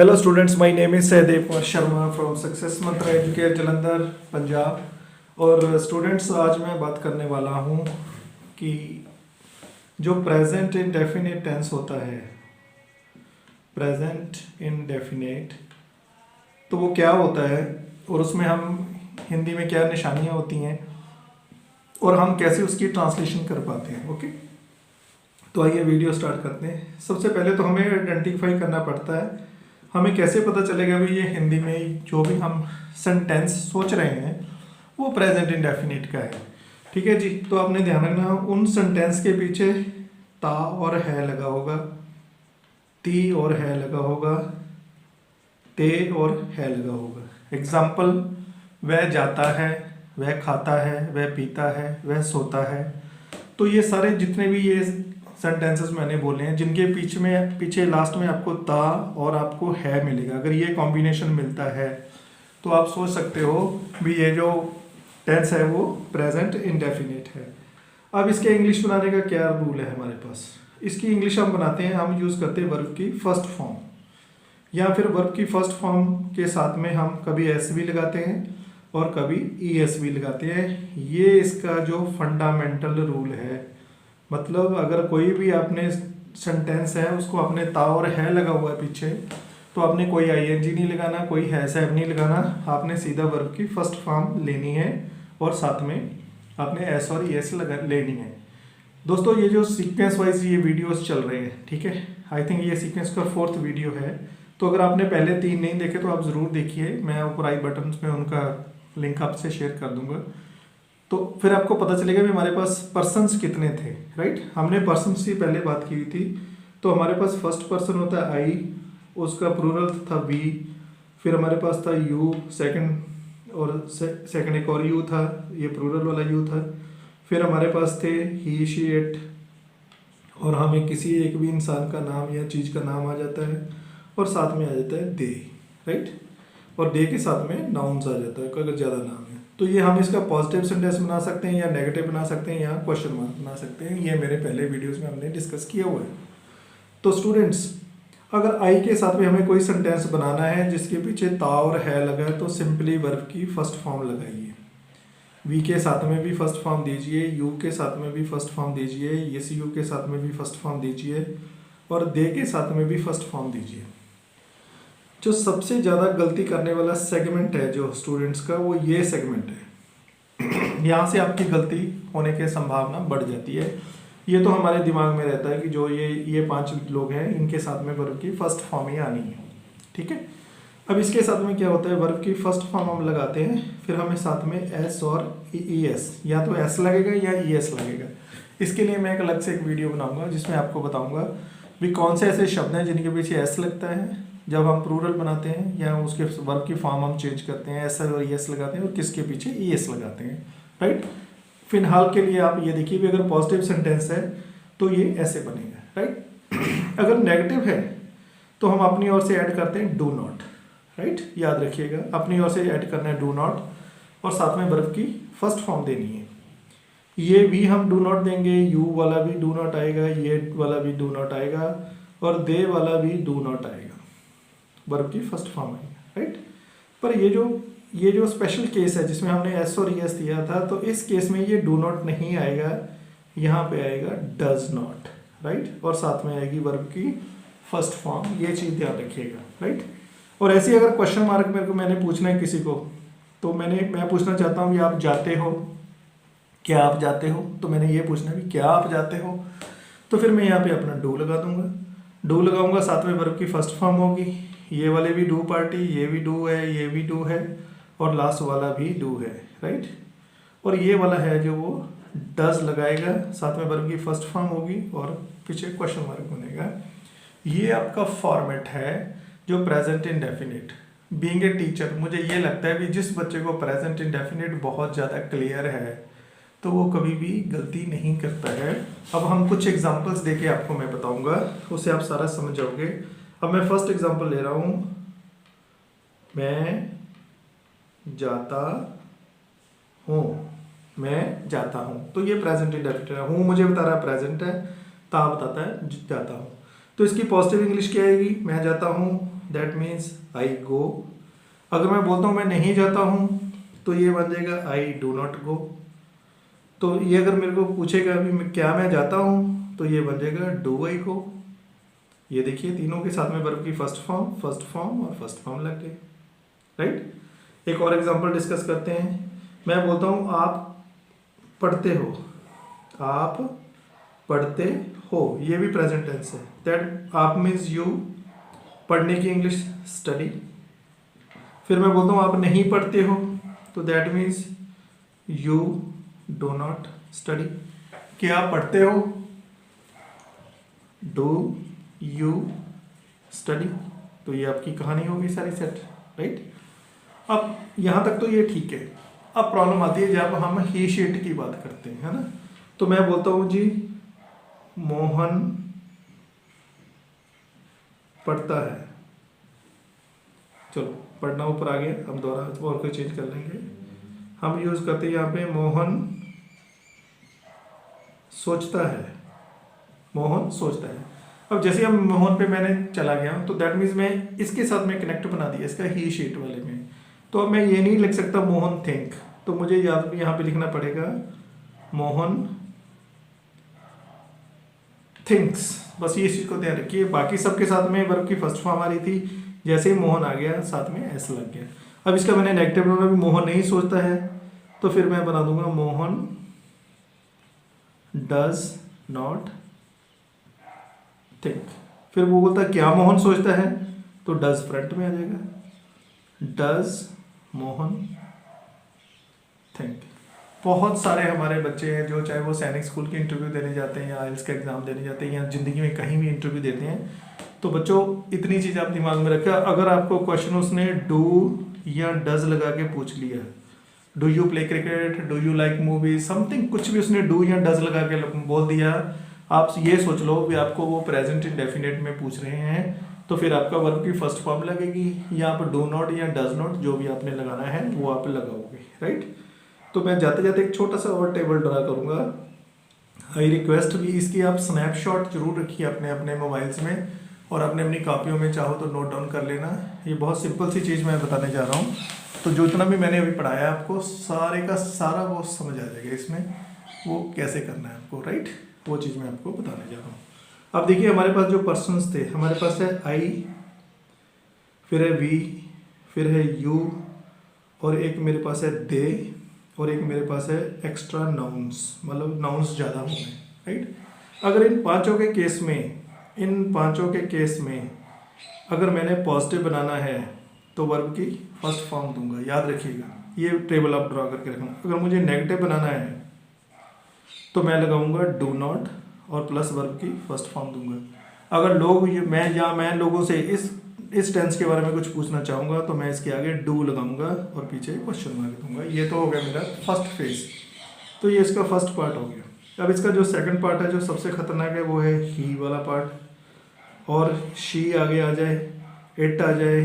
Hello students, my name is Sahdev Kumar Sharma from success mantra educate Jalandhar Punjab. और students, आज मैं बात करने वाला हूँ कि जो प्रेजेंट इंडेफिनिट टेंस होता है, प्रेजेंट इंडेफिनिट, तो वो क्या होता है और उसमें हम हिंदी में क्या निशानियाँ होती हैं और हम कैसे उसकी ट्रांसलेशन कर पाते हैं। ओके, तो आइए वीडियो स्टार्ट करते हैं। सबसे पहले तो हमें आइडेंटिफाई करना पड़ता है, हमें कैसे पता चलेगा भी ये हिंदी में जो भी हम सेंटेंस सोच रहे हैं वो प्रेजेंट इंडेफिनिट का है। ठीक है जी, तो आपने ध्यान रखना उन सेंटेंस के पीछे ता और है लगा होगा, ती और है लगा होगा, ते और है लगा होगा। एग्जाम्पल, वह जाता है, वह खाता है, वह पीता है, वह सोता है। तो ये सारे जितने भी ये सेंटेंसेस मैंने बोले हैं जिनके पीछे लास्ट में आपको ता और आपको है मिलेगा, अगर ये कॉम्बिनेशन मिलता है तो आप सोच सकते हो भी ये जो टेंस है वो प्रेजेंट इंडेफिनिट है। अब इसके इंग्लिश बनाने का क्या रूल है हमारे पास? इसकी इंग्लिश हम बनाते हैं, हम यूज़ करते हैं वर्ब की फर्स्ट फॉर्म, या फिर वर्ब की फर्स्ट फॉर्म के साथ में हम कभी एस भी लगाते हैं और कभी ई एस भी लगाते हैं। ये इसका जो फंडामेंटल रूल है। मतलब अगर कोई भी आपने सेंटेंस है उसको आपने ता और है लगा हुआ है पीछे, तो आपने कोई आईएनजी नहीं लगाना, कोई हैज हैव नहीं लगाना, आपने सीधा वर्ब की फर्स्ट फॉर्म लेनी है और साथ में आपने एस और एस लगा लेनी है। दोस्तों, ये जो सीक्वेंस वाइज ये वीडियोस चल रहे हैं, ठीक है, आई थिंक ये सीक्वेंस का 4th वीडियो है। तो अगर आपने पहले 3 नहीं देखे तो आप ज़रूर देखिए, मैं ऊपर आई बटन में उनका लिंक आपसे शेयर कर दूंगा। तो फिर आपको पता चलेगा भी हमारे पास पर्सन्स कितने थे। राइट, हमने पर्सन्स की पहले बात की हुई थी। तो हमारे पास फर्स्ट पर्सन होता है आई, उसका प्लूरल था वी, फिर हमारे पास था यू, सेकंड एक और यू था, ये प्लूरल वाला यू था। फिर हमारे पास थे ही, शी, इट, और हमें किसी एक भी इंसान का नाम या चीज़ का नाम आ जाता है और साथ में आ जाता है दे। राइट, और दे के साथ में नाउन्स आ जाता है अगर ज़्यादा नाम है। तो ये हम इसका पॉजिटिव सेंटेंस बना सकते हैं या नेगेटिव बना सकते हैं या क्वेश्चन मार्क बना सकते हैं। ये मेरे पहले वीडियोस में हमने डिस्कस किया हुआ है। तो स्टूडेंट्स, अगर आई के साथ में हमें कोई सेंटेंस बनाना है जिसके पीछे ता और है लगा है, तो सिंपली वर्ब की फर्स्ट फॉर्म लगाइए। वी के साथ में भी फर्स्ट फॉर्म दीजिए, यू के साथ में भी फर्स्ट फॉर्म दीजिए, एस यू के साथ में भी फर्स्ट फॉर्म दीजिए और दे के साथ में भी फर्स्ट फॉर्म दीजिए। जो सबसे ज़्यादा गलती करने वाला सेगमेंट है जो स्टूडेंट्स का, वो ये सेगमेंट है। यहाँ से आपकी गलती होने की संभावना बढ़ जाती है। ये तो हमारे दिमाग में रहता है कि जो ये 5 लोग हैं इनके साथ में वर्ब की फर्स्ट फॉर्म ही आनी है। ठीक है, अब इसके साथ में क्या होता है, वर्ब की फर्स्ट फॉर्म हम लगाते हैं, फिर हमें साथ में एस और ई एस, या तो एस लगेगा या ई एस लगेगा। इसके लिए मैं एक अलग से एक वीडियो बनाऊंगा जिसमें आपको बताऊंगा भी कौन से ऐसे शब्द हैं जिनके पीछे एस लगता है जब हम प्लूरल बनाते हैं या उसके वर्ब की फॉर्म हम चेंज करते हैं, एस और एस लगाते हैं, और किसके पीछे ई एस लगाते हैं। राइट, फिलहाल के लिए आप ये देखिए भी अगर पॉजिटिव सेंटेंस है तो ये ऐसे बनेगा। राइट, अगर नेगेटिव है तो हम अपनी ओर से ऐड करते हैं डू नॉट। राइट, याद रखिएगा, अपनी ओर से ऐड करना है डू नॉट और साथ में वर्ब की फर्स्ट फॉर्म देनी है। ये भी हम डू नॉट देंगे, यू वाला भी डू नॉट आएगा, ये वाला भी डू नॉट आएगा और दे वाला भी डू नॉट आएगा, वर्ब की फर्स्ट फॉर्म आएगा। राइट, पर ये जो स्पेशल केस है जिसमें हमने एस और एस दिया था, तो इस केस में ये डू नॉट नहीं आएगा, यहाँ पे आएगा डज नॉट। राइट, और साथ में आएगी वर्ब की फर्स्ट फॉर्म, ये चीज़ ध्यान रखिएगा। राइट, और ऐसे अगर क्वेश्चन मार्क मैंने पूछना है किसी को, तो मैं पूछना चाहता हूँ कि आप जाते हो, क्या आप जाते हो, तो मैंने ये पूछना है कि क्या आप जाते हो, तो फिर मैं यहाँ पे अपना डू लगा दूंगा। डू लगाऊंगा, साथ में वर्ब की फर्स्ट फॉर्म होगी, ये वाले भी डू पार्टी, ये भी डू है, ये भी डू है और लास्ट वाला भी डू है। राइट, और ये वाला है जो वो डज लगाएगा, साथ में वर्ब की फर्स्ट फॉर्म होगी और पीछे क्वेश्चन मार्क बनेगा। ये आपका फॉर्मेट है जो present indefinite. Being a teacher मुझे ये लगता है कि जिस बच्चे को प्रेजेंट इंडेफिनिट बहुत ज़्यादा क्लियर है तो वो कभी भी गलती नहीं करता है। अब हम कुछ एग्जांपल्स देके आपको मैं बताऊंगा, उससे आप सारा समझ जाओगे। अब मैं फर्स्ट एग्जांपल ले रहा हूँ, मैं जाता हूँ, मैं जाता हूँ, तो ये प्रेजेंट इंडेफिनिट है। हूँ मुझे बता रहा है प्रेजेंट है, ता बताता है जाता हूँ। तो इसकी पॉजिटिव इंग्लिश क्या आएगी, मैं जाता हूँ दैट मीन्स आई गो। अगर मैं बोलता हूँ मैं नहीं जाता हूँ तो ये बन जाएगा आई डू नॉट गो। तो ये अगर मेरे को पूछेगा अभी क्या मैं जाता हूँ तो ये बन जाएगा डू आई गो। ये देखिए तीनों के साथ में वर्ब की फर्स्ट फॉर्म और फर्स्ट फॉर्म लग गई, राइट। एक और एग्जांपल डिस्कस करते हैं। मैं बोलता हूँ आप पढ़ते हो, आप पढ़ते हो, ये भी प्रेजेंट टेंस है। दैट आप मीन्स यू, पढ़ने की इंग्लिश स्टडी। फिर मैं बोलता हूँ आप नहीं पढ़ते हो तो that means you do not study. क्या आप पढ़ते हो, डू यू स्टडी। तो ये आपकी कहानी होगी सारी सेट, राइट। अब यहाँ तक तो ये ठीक है। अब प्रॉब्लम आती है जब हम ही शीट की बात करते हैं, है ना। तो मैं बोलता हूँ जी मोहन पढ़ता है। चलो पढ़ना ऊपर आ गया, हम दोबारा और कोई चेंज कर लेंगे। हम यूज करते हैं यहाँ पे मोहन सोचता है, मोहन सोचता है। अब जैसे हम मोहन पे मैंने चला गया तो दैट मीन्स मैं इसके साथ में कनेक्ट बना दिया इसका ही शीट वाले में। तो अब मैं ये नहीं लिख सकता मोहन थिंक, तो मुझे याद यहाँ पे लिखना पड़ेगा मोहन थिंक्स। बस ये चीज को ध्यान रखिए। बाकी सबके साथ में वर्ब की फर्स्ट फॉर्म आ रही थी, जैसे ही मोहन आ गया साथ में एस लग गया। अब इसका मैंने नेगेटिव बनाना भी, मोहन नहीं सोचता है तो फिर मैं बना दूंगा मोहन डज नॉट थिंक। फिर वो बोलता क्या मोहन सोचता है तो डज फ्रंट में आ जाएगा, डज मोहन थिंक। बहुत सारे हमारे बच्चे हैं जो चाहे वो सैनिक स्कूल के इंटरव्यू देने जाते हैं या आइल्स का एग्जाम देने जाते हैं या जिंदगी में कहीं भी इंटरव्यू देते हैं। तो बच्चों इतनी चीज़ आप दिमाग में रखें, अगर आपको क्वेश्चन उसने डू या डज लगा के पूछ लिया, do you play cricket, do you like movie, something, कुछ भी उसने डू या डज लगा के बोल दिया, आप ये सोच लो कि आपको वो प्रेजेंट इंडेफिनिट में पूछ रहे हैं, तो फिर आपका वर्ब की फर्स्ट फॉर्म लगेगी। यहाँ पर डू नॉट या डज नॉट जो भी आपने लगाना है वो आप लगाओगे, राइट। तो मैं जाते जाते एक छोटा सा और टेबल ड्रा करूँगा। आई रिक्वेस्ट भी इसकी आप स्नैपशॉट जरूर रखिए अपने अपने मोबाइल्स में और अपने अपनी कॉपियों में चाहो तो नोट डाउन कर लेना। ये बहुत सिंपल सी चीज़ मैं बताने जा रहा हूँ, तो जो इतना भी मैंने अभी पढ़ाया है आपको सारे का सारा वो समझ आ जाएगा इसमें, वो कैसे करना है आपको, राइट। वो चीज़ मैं आपको बताने जा रहा हूँ। अब देखिए हमारे पास जो पर्सन्स थे, हमारे पास है आई, फिर है वी, फिर है यू, और एक मेरे पास है दे, और एक मेरे पास है एक्स्ट्रा नाउन्स, मतलब नाउन्स ज़्यादा हो गए, राइट। अगर इन पांचों के केस में अगर मैंने पॉजिटिव बनाना है तो वर्ब की फर्स्ट फॉर्म दूंगा, याद रखिएगा, ये टेबल आप ड्रॉ करके रखना। अगर मुझे नेगेटिव बनाना है तो मैं लगाऊंगा डू नॉट और प्लस वर्ब की फर्स्ट फॉर्म दूंगा। अगर लोग मैं लोगों से इस टेंस के बारे में कुछ पूछना चाहूँगा तो मैं इसके आगे डू लगाऊंगा और पीछे क्वेश्चन मार्क दूंगा। ये तो हो गया मेरा फर्स्ट फेज, तो ये इसका फर्स्ट पार्ट हो गया। अब इसका जो सेकंड पार्ट है जो सबसे खतरनाक है वो है ही वाला पार्ट, और शी आगे आ जाए, इट आ जाए,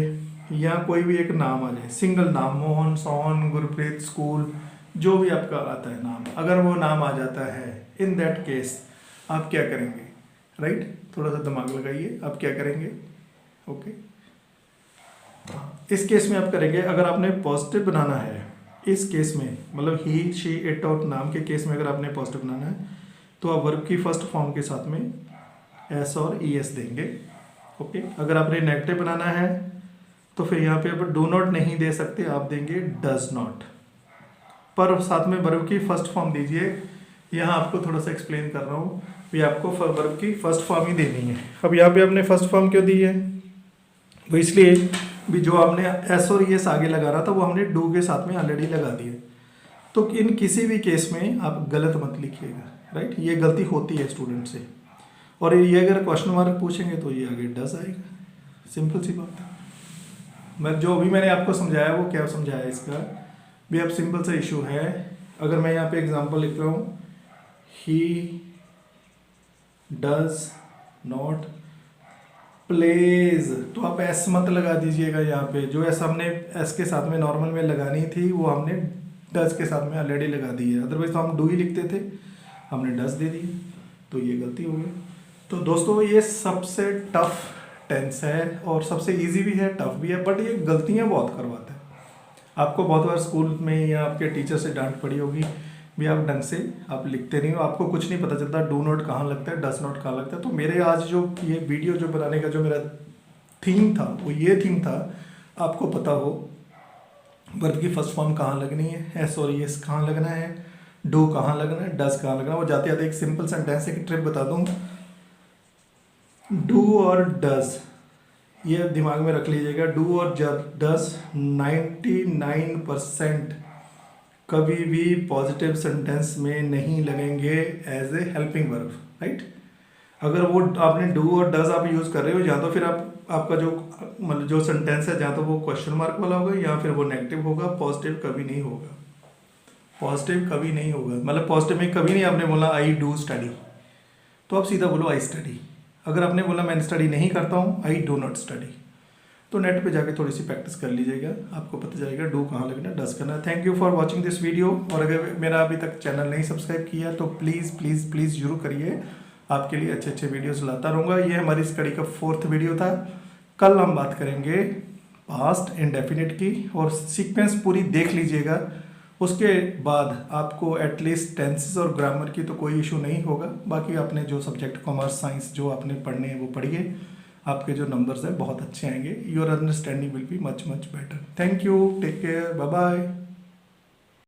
या कोई भी एक नाम आ जाए, सिंगल नाम, मोहन, सोहन, गुरप्रीत, स्कूल, जो भी आपका आता है नाम, अगर वो नाम आ जाता है, इन दैट केस आप क्या करेंगे, राइट। थोड़ा सा दिमाग लगाइए, आप क्या करेंगे, ओके। इस केस में आप करेंगे, अगर आपने पॉजिटिव बनाना है इस केस में, मतलब ही, शी, इट और नाम के केस में अगर आपने पॉजिटिव बनाना है तो आप वर्ब की फर्स्ट फॉर्म के साथ में एस और ई एस देंगे, ओके। अगर आपने नेगेटिव बनाना है तो फिर यहाँ पे आप डू नॉट नहीं दे सकते, आप देंगे डज नॉट, पर साथ में वर्ब की फर्स्ट फॉर्म दीजिए। यहाँ आपको थोड़ा सा एक्सप्लेन कर रहा हूँ, भी आपको वर्ब की फर्स्ट फॉर्म ही देनी है। अब यहाँ पे आपने फर्स्ट फॉर्म क्यों दी है, वो इसलिए भी जो आपने एस और एस आगे लगा रहा था वो हमने डू के साथ में ऑलरेडी लगा दिया। तो इन किसी भी केस में आप गलत मत लिखिएगा, राइट। ये गलती होती है स्टूडेंट से, और ये अगर क्वेश्चन मार्क पूछेंगे तो ये आगे डज आएगा, सिंपल सी बात है। मैं जो अभी मैंने आपको समझाया वो क्या समझाया इसका भी, अब सिंपल सा इशू है। अगर मैं यहाँ पे एग्जांपल लिख रहा हूँ, ही डज नॉट प्लेज, तो आप एस मत लगा दीजिएगा यहाँ पे, जो एस हमने एस के साथ में नॉर्मल में लगानी थी वो हमने डज के साथ में ऑलरेडी लगा दी है। अदरवाइज तो हम डू ही लिखते थे, हमने डज दे दिया, तो ये गलती हो गई। तो दोस्तों ये सबसे टफ टेंस है और सबसे इजी भी है, टफ भी है, बट ये गलतियाँ बहुत करवाता है। आपको बहुत बार स्कूल में या आपके टीचर से डांट पड़ी होगी भी आप ढंग से आप लिखते नहीं हो, आपको कुछ नहीं पता चलता डू नॉट कहाँ लगता है, डस नॉट कहाँ लगता है। तो मेरे आज जो ये वीडियो जो बनाने का जो मेरा थीम था वो ये थीम था, आपको पता हो वर्ब की फर्स्ट फॉर्म कहाँ लगनी है, सॉरी एस कहाँ लगना है, डू कहाँ लगना है, डस कहाँ लगना है। वो जाते जाते एक सिंपल सेंटेंस एक ट्रिक बता दूँ, डू और डस ये दिमाग में रख लीजिएगा, डू और डस 99% कभी भी पॉजिटिव सेंटेंस में नहीं लगेंगे as a helping verb, right. अगर वो आपने डू और डज आप यूज़ कर रहे हो, या तो फिर आपका जो मतलब जो सेंटेंस है जहाँ तो वो क्वेश्चन मार्क वाला होगा या फिर वो नेगेटिव होगा, पॉजिटिव कभी नहीं होगा, पॉजिटिव कभी नहीं होगा। मतलब पॉजिटिव में कभी नहीं आपने बोला आई डू स्टडी, तो आप सीधा बोलो आई स्टडी। अगर आपने बोला मैं स्टडी नहीं करता हूँ, आई डू नॉट स्टडी। तो नेट पे जाके थोड़ी सी प्रैक्टिस कर लीजिएगा, आपको पता चलेगा डू कहाँ लगना है, डस करना है। Thank you for watching this video. और अगर मेरा अभी तक चैनल नहीं सब्सक्राइब किया तो प्लीज़ प्लीज़ प्लीज़ जरूर करिए, आपके लिए अच्छे अच्छे वीडियोस लाता रहूँगा। ये हमारी स्टडी का 4th वीडियो था। कल हम बात करेंगे पास्ट इंडेफिनिट की, और सीक्वेंस पूरी देख लीजिएगा। उसके बाद आपको एटलीस्ट टेंसेस और ग्रामर की तो कोई इशू नहीं होगा। बाकी आपने जो सब्जेक्ट कॉमर्स साइंस जो आपने पढ़ने हैं वो पढ़िए, आपके जो नंबर्स हैं बहुत अच्छे आएंगे, your understanding will be much much better. Thank you, take care, bye bye.